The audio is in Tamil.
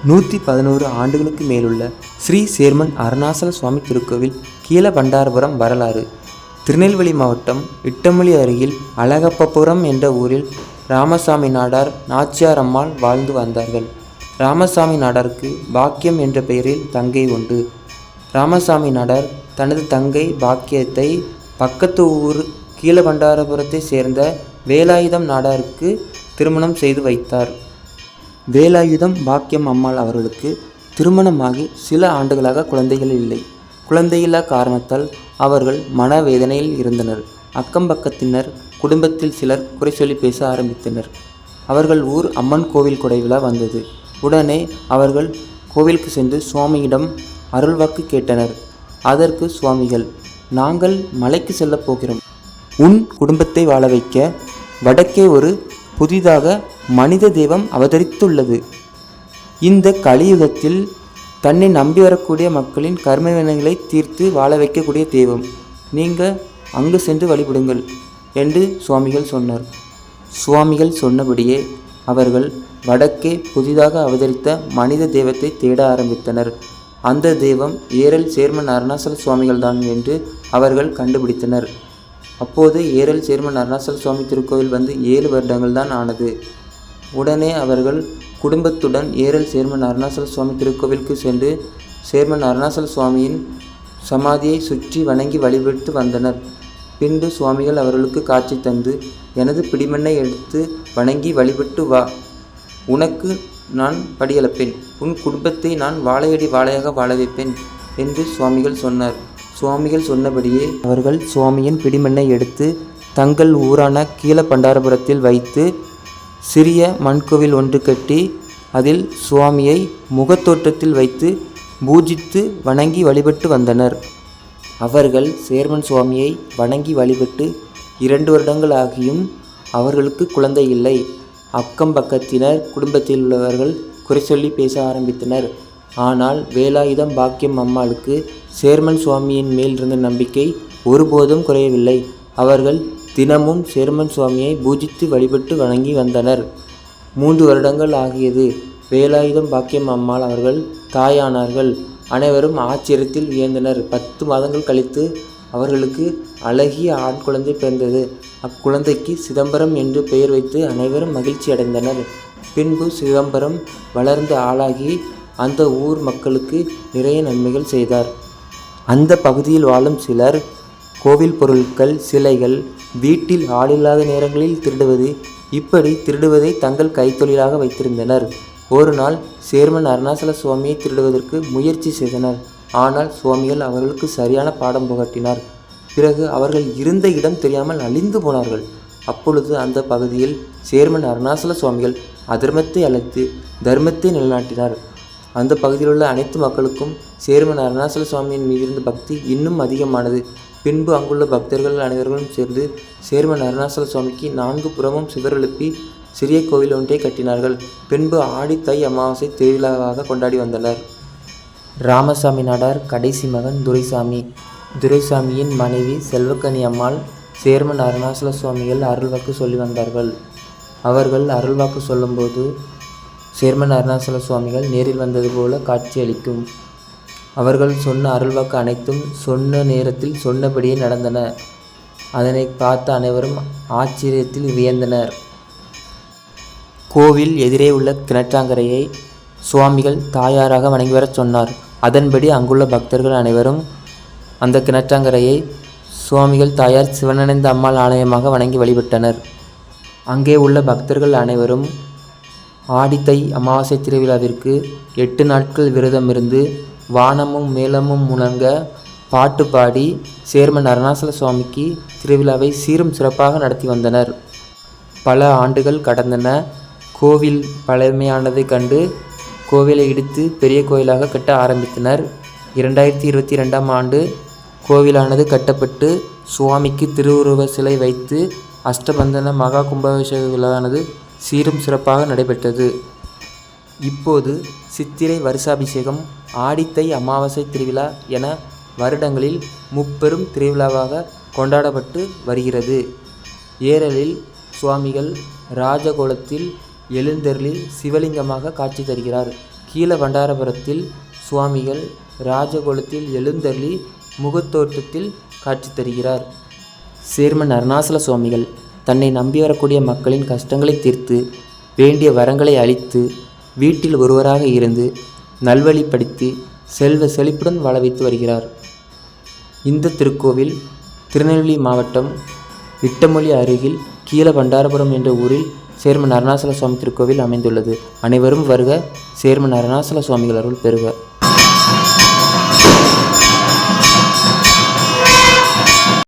111 ஆண்டுகளுக்கு மேலுள்ள ஸ்ரீ சேர்மன் அருணாசல சுவாமி திருக்கோவில் கீழபண்டாரபுரம் வரலாறு. திருநெல்வேலி மாவட்டம் இட்டமொழி அருகில் அழகப்பபுரம் என்ற ஊரில் ராமசாமி நாடார் நாச்சியார் அம்மாள் வாழ்ந்து வந்தார்கள். ராமசாமி நாடாருக்கு பாக்கியம் என்ற பெயரில் தங்கை உண்டு. ராமசாமி நாடார் தனது தங்கை பாக்கியத்தை பக்கத்து ஊர் கீழபண்டாரபுரத்தை சேர்ந்த வேலாயுதம் நாடாருக்கு திருமணம் செய்து வைத்தார். வேலாயுதம் பாக்கியம் அம்மாள் அவர்களுக்கு திருமணமாகி சில ஆண்டுகளாக குழந்தைகள் இல்லை. குழந்தையில்லா காரணத்தால் அவர்கள் மனவேதனையில் இருந்தனர். அக்கம்பக்கத்தினர் குடும்பத்தில் சிலர் குறை சொல்லி பேச ஆரம்பித்தனர். அவர்கள் ஊர் அம்மன் கோவில் கொடை விழா வந்தது. உடனே அவர்கள் கோவிலுக்கு சென்று சுவாமியிடம் அருள்வாக்கு கேட்டனர். அதற்கு சுவாமிகள், நாங்கள் மலைக்கு செல்லப் போகிறோம். உன் குடும்பத்தை வாழ வைக்க வடக்கே ஒரு புதிதாக மனித தெய்வம் அவதரித்துள்ளது. இந்த கலியுகத்தில் தன்னை நம்பி வரக்கூடிய மக்களின் கர்ம வினைகளை தீர்த்து வாழ வைக்கக்கூடிய தெய்வம். நீங்கள் அங்கு சென்று வழிபடுங்கள் என்று சுவாமிகள் சொன்னார். சுவாமிகள் சொன்னபடியே அவர்கள் வடக்கே புதிதாக அவதரித்த மனித தெய்வத்தை தேட ஆரம்பித்தனர். அந்த தெய்வம் ஏரல் சேர்மன் அருணாசல சுவாமிகள் தான் என்று அவர்கள் கண்டுபிடித்தனர். அப்போது ஏரல் சேர்மன் அருணாசல சுவாமி திருக்கோவில் வந்து 7 வருடங்கள் தான் ஆனது. உடனே அவர்கள் குடும்பத்துடன் ஏரல் சேர்மன் அருணாசல சுவாமி திருக்கோவிலுக்கு சென்று சேர்மன் அருணாசல சுவாமியின் சமாதியை சுற்றி வணங்கி வழிபட்டு வந்தனர். பின்பு சுவாமிகள் அவர்களுக்கு காட்சி தந்து, எனது பிடிமண்ணை எடுத்து வணங்கி வழிபட்டு வா, உனக்கு நான் படியளப்பேன், உன் குடும்பத்தை நான் வாழையடி வாழையாக வாழ வைப்பேன் என்று சுவாமிகள் சொன்னார். சுவாமிகள் சொன்னபடியே அவர்கள் சுவாமியின் பிடிமண்ணை எடுத்து தங்கள் ஊரான கீழபண்டாரபுரத்தில் வைத்து சிறிய மண்கோவில் ஒன்று கட்டி அதில் சுவாமியை முகத்தோற்றத்தில் வைத்து பூஜித்து வணங்கி வழிபட்டு வந்தனர். அவர்கள் சேர்மன் சுவாமியை வணங்கி வழிபட்டு 2 வருடங்கள் ஆகியும் அவர்களுக்கு குழந்தை இல்லை. அக்கம் பக்கத்தினர் குடும்பத்தில் உள்ளவர்கள் குறை சொல்லி பேச ஆரம்பித்தனர். ஆனால் வேலாயுதம் பாக்கியம் அம்மாளுக்கு சேர்மன் சுவாமியின் மேல் இருந்த நம்பிக்கை ஒருபோதும் குறையவில்லை. அவர்கள் தினமும் சேர்மன் சுவாமியை பூஜித்து வழிபட்டு வணங்கி வந்தனர். 3 வருடங்கள் ஆகியது. வேலாயுதம் பாக்கியம் அம்மாள் அவர்கள் தாயானார்கள். அனைவரும் ஆச்சரியத்தில் வியந்தனர். 10 மாதங்கள் கழித்து அவர்களுக்கு அழகிய ஆண் குழந்தை பிறந்தது. அக்குழந்தைக்கு சிதம்பரம் என்று பெயர் வைத்து அனைவரும் மகிழ்ச்சி அடைந்தனர். பின்பு சிதம்பரம் வளர்ந்து ஆளாகி அந்த ஊர் மக்களுக்கு நிறைய நன்மைகள் செய்தார். அந்த பகுதியில் வாழும் சிலர் கோவில் பொருட்கள், சிலைகள், வீட்டில் ஆளில்லாத நேரங்களில் திருடுவது, இப்படி திருடுவதை தங்கள் கைத்தொழிலாக வைத்திருந்தனர். ஒரு நாள் சேர்மன் அருணாசல சுவாமியை திருடுவதற்கு முயற்சி செய்தனர். ஆனால் சுவாமிகள் அவர்களுக்கு சரியான பாடம் புகட்டினார். பிறகு அவர்கள் இருந்த இடம் தெரியாமல் அழிந்து போனார்கள். அப்பொழுது அந்த பகுதியில் சேர்மன் அருணாசல சுவாமிகள் அதர்மத்தை அழைத்து தர்மத்தை நிலைநாட்டினார். அந்த பகுதியில் உள்ள அனைத்து மக்களுக்கும் சேர்மன் அருணாசல சுவாமியின் மீதிருந்த பக்தி இன்னும் அதிகமானது. பின்பு அங்குள்ள பக்தர்கள் அனைவர்களும் சேர்ந்து சேர்மன் அருணாசல சுவாமிக்கு 4 புறமும் சுவர் எழுப்பி சிறிய கோவில் ஒன்றை கட்டினார்கள். பின்பு ஆடி தை அமாவாசை திருவிழாவாக கொண்டாடி வந்தனர். ராமசாமி நாடார் கடைசி மகன் துரைசாமி. துரைசாமியின் மனைவி செல்வக்கனி அம்மாள் சேர்மன் அருணாசல சுவாமிகள் அருள்வாக்கு சொல்லி வந்தார்கள். அவர்கள் அருள்வாக்கு சொல்லும்போது சேர்மன் அருணாசல சுவாமிகள் நேரில் வந்தது போல காட்சியளிக்கும். அவர்கள் சொன்ன அருள்வாக்கு அனைத்தும் சொன்ன நேரத்தில் சொன்னபடியே நடந்தன. அதனை பார்த்த அனைவரும் ஆச்சரியத்தில் வியந்தனர். கோவில் எதிரே உள்ள கிணற்றாங்கரையை சுவாமிகள் தாயாராக வணங்கி வரச் சொன்னார். அதன்படி அங்குள்ள பக்தர்கள் அனைவரும் அந்த கிணற்றாங்கரையை சுவாமிகள் தாயார் சிவனடைந்த அம்மாள் ஆலயமாக வணங்கி வழிபட்டனர். அங்கே உள்ள பக்தர்கள் அனைவரும் ஆடித்தை அமாவாசை திருவிழாவிற்கு 8 நாட்கள் விரதம் இருந்து வானமும் மேளமும் முழங்க பாட்டு பாடி சேர்மன் அருணாசல சுவாமிக்கு திருவிழாவை சீரும் சிறப்பாக நடத்தி வந்தனர். பல ஆண்டுகள் கடந்தன. கோவில் பழமையானதை கண்டு கோவிலை இடித்து பெரிய கோயிலாக கட்ட ஆரம்பித்தனர். 2022ஆம் ஆண்டு கோவிலானது கட்டப்பட்டு சுவாமிக்கு திருவுருவ சிலை வைத்து அஷ்டபந்தன மகா கும்பாபிஷேக விழாவானது சீரும் சிறப்பாக நடைபெற்றது. இப்போது சித்திரை வருஷாபிஷேகம், ஆடித்தை அமாவாசை திருவிழா என வருடங்களில் முப்பெரும் திருவிழாவாக கொண்டாடப்பட்டு வருகிறது. ஏரலில் சுவாமிகள் ராஜகோலத்தில் எழுந்தருளில் சிவலிங்கமாக காட்சி தருகிறார். கீழபண்டாரபுரத்தில் சுவாமிகள் ராஜகோலத்தில் எழுந்தருளி முகத்தோட்டத்தில் காட்சி தருகிறார். சேர்மன் அருணாசல சுவாமிகள் தன்னை நம்பி வரக்கூடிய மக்களின் கஷ்டங்களை தீர்த்து வேண்டிய வரங்களை அளித்து வீட்டில் ஒருவராக இருந்து நல்வழிப்படுத்தி செல்வ செழிப்புடன் வாழ வைத்து வருகிறார். இந்த திருக்கோவில் திருநெல்வேலி மாவட்டம் இட்டமொழி அருகில் கீழபண்டாரபுரம் என்ற ஊரில் சேர்மன் அருணாசல சுவாமி திருக்கோவில் அமைந்துள்ளது. அனைவரும் வருக, சேர்மன் அருணாசல சுவாமிகள் அருள் பெறுக.